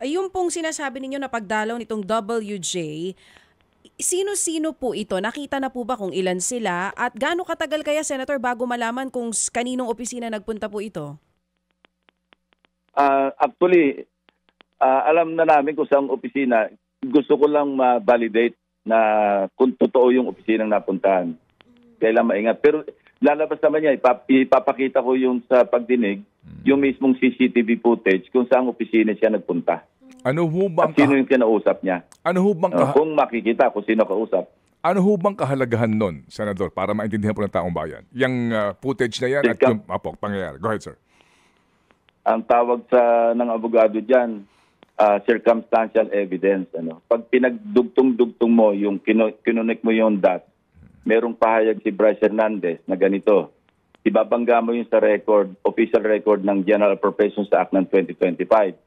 Ay, yung pong sinasabi ninyo na pagdalaw nitong WJ, sino-sino po ito? Nakita na po ba kung ilan sila? At gaano katagal kaya, Senator, bago malaman kung kaninong opisina nagpunta po ito? Actually, alam na namin kung saan opisina. Gusto ko lang ma-validate na kung totoo yung opisinang napuntahan. Kailan maingat. Pero lalabas naman niya, ipapakita ko yung sa pagdinig, yung mismong CCTV footage kung saan opisina siya nagpunta. Ano ho bang sino yung kinausap niya? Ano ho bang kung makikita kung sino kausap. Ano ho bang kahalagahan nun, Senador, para maintindihan po ng taong bayan? Yung footage na yan at yung pangyayari. Go ahead, sir. Ang tawag ng abogado dyan, circumstantial evidence. Pag pinagdugtong-dugtong mo, yung kinunik mo yung dot, merong pahayag si Bryce Hernandez na ganito. Ibabangga mo yung sa record, official record ng General Appropriations Act ng 2025.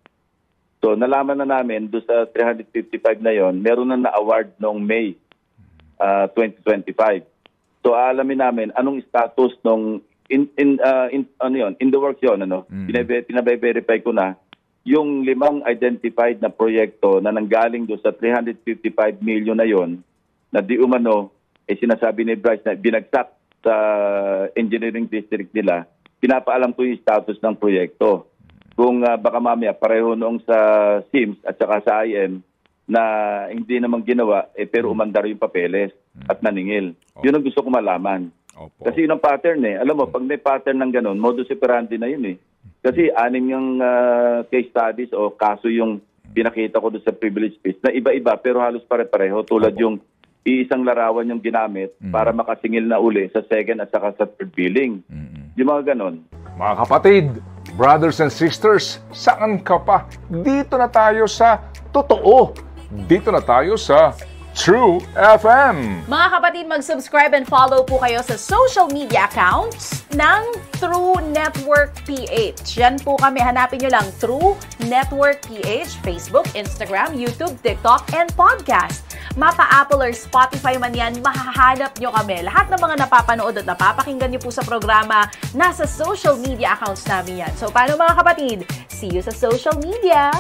So nalaman na namin doon sa 355 na yon, meron na award noong May 2025. So alamin namin anong status nung in the works yon, Pinabe-verify ko na yung 5 identified na proyekto na nanggaling doon sa 355 million na yon na di umano sinasabi ni Bryce na binagsak sa engineering district nila, pinapaalam ko yung status ng proyekto. Kung baka mamaya pareho noong sa SIMS at saka sa IM na hindi naman ginawa, pero umandar yung papeles at naningil. Yun ang gusto ko malaman. Kasi yun ang pattern Alam mo, pag may pattern ng ganun, modus operandi na yun Kasi 6 yung case studies o kaso yung pinakita ko doon sa privilege speech na iba-iba pero halos pare-pareho tulad yung iisang larawan yung ginamit para makasingil na uli sa second at saka sa third billing. Yung mga ganon. Mga kapatid, brothers and sisters, saan ka pa? Dito na tayo sa totoo. Dito na tayo sa True FM. Mga kapatid, mag-subscribe and follow po kayo sa social media accounts ng True Network PH. Yan po kami. Hanapin nyo lang True Network PH, Facebook, Instagram, YouTube, TikTok, and podcast. Mapa-Apple or Spotify man yan, mahahanap nyo kami. Lahat ng mga napapanood at napapakinggan nyo po sa programa, nasa social media accounts namin yan. So, paano mga kapatid? See you sa social media!